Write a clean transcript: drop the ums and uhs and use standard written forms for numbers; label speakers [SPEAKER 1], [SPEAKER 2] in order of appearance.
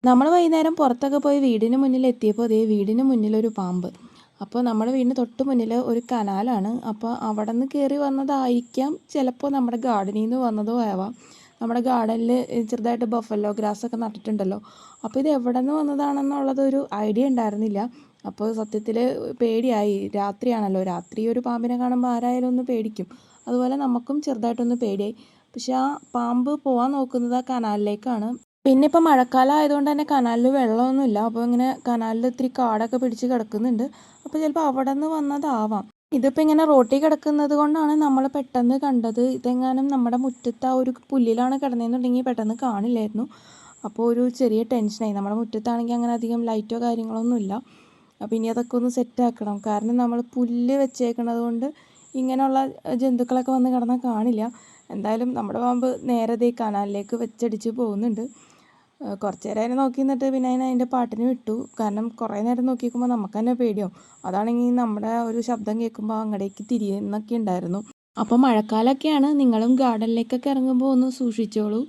[SPEAKER 1] നമ്മൾ വൈകുന്നേരം പുറത്തൊക്കെ പോയി വീടിന് മുന്നിൽ എത്തിയപ്പോൾ അതേ വീടിന് മുന്നിലൊരു പാമ്പ്. അപ്പോൾ നമ്മുടെ വീടിന് തൊട്ട് മുന്നിൽ ഒരു കനാലാണ്. അപ്പോൾ അവിടെ നിന്ന് കയറി വന്നതായിരിക്കാം, ചിലപ്പോൾ നമ്മുടെ ഗാർഡനിൽ നിന്ന് വന്നതോ ആവാം. നമ്മുടെ ഗാർഡനിൽ ചെറുതായിട്ട് ബഫല്ലോ ഗ്രാസ് ഒക്കെ നട്ടിട്ടുണ്ടല്ലോ. അപ്പോൾ ഇത് എവിടെ നിന്ന് വന്നതാണെന്നുള്ളതൊരു ഐഡിയ ഉണ്ടായിരുന്നില്ല. അപ്പോൾ സത്യത്തിൽ പേടിയായി. രാത്രിയാണല്ലോ, രാത്രി ഒരു പാമ്പിനെ കാണുമ്പോൾ ആരായാലും ഒന്ന് പേടിക്കും. അതുപോലെ നമുക്കും ചെറുതായിട്ടൊന്ന് പേടിയായി. പക്ഷെ ആ പാമ്പ് പോകാൻ നോക്കുന്നത് ആ കനാലിലേക്കാണ്. പിന്നെ ഇപ്പം മഴക്കാലം ആയതുകൊണ്ട് തന്നെ കനാലിൽ വെള്ളമൊന്നുമില്ല. അപ്പോൾ ഇങ്ങനെ കനാലിൽ ഇത്തിരി കാടൊക്കെ പിടിച്ച് കിടക്കുന്നുണ്ട്. അപ്പോൾ ചിലപ്പോൾ അവിടെ നിന്ന് വന്നതാവാം. ഇതിപ്പോൾ ഇങ്ങനെ റോട്ടിൽ കിടക്കുന്നത് കൊണ്ടാണ് നമ്മൾ പെട്ടെന്ന് കണ്ടത്. ഇതെങ്ങാനും നമ്മുടെ മുറ്റത്ത് ആ ഒരു പുല്ലിലാണ് കിടന്നതെന്നുണ്ടെങ്കിൽ പെട്ടെന്ന് കാണില്ലായിരുന്നു. അപ്പോൾ ഒരു ചെറിയ ടെൻഷനായി. നമ്മുടെ മുറ്റത്താണെങ്കിൽ അങ്ങനെ അധികം ലൈറ്റോ കാര്യങ്ങളൊന്നുമില്ല. അപ്പോൾ ഇനി അതൊക്കെ ഒന്ന് സെറ്റാക്കണം. കാരണം നമ്മൾ പുല്ല് വെച്ചേക്കണത് കൊണ്ട് ഇങ്ങനെയുള്ള ജന്തുക്കളൊക്കെ വന്ന് കിടന്നാൽ കാണില്ല. എന്തായാലും നമ്മുടെ പാമ്പ് നേരെ ദേ കനാലിലേക്ക് വെച്ചടിച്ച് പോകുന്നുണ്ട്. കുറച്ച് നേരം അതിനെ നോക്കി നിന്നിട്ട് പിന്നെ അതിൻ്റെ പാട്ടിന് വിട്ടു. കാരണം കുറേ നേരം നോക്കി നിൽക്കുമ്പോൾ നമുക്ക് തന്നെ പേടിയാവും. അതാണെങ്കിൽ നമ്മുടെ ഒരു ശബ്ദം കേൾക്കുമ്പോൾ അങ്ങടേക്ക് തിരിയുന്നൊക്കെ ഉണ്ടായിരുന്നു. അപ്പോൾ മഴക്കാലമൊക്കെയാണ്, നിങ്ങളും ഗാർഡനിലേക്കൊക്കെ ഇറങ്ങുമ്പോൾ ഒന്ന് സൂക്ഷിച്ചോളൂ.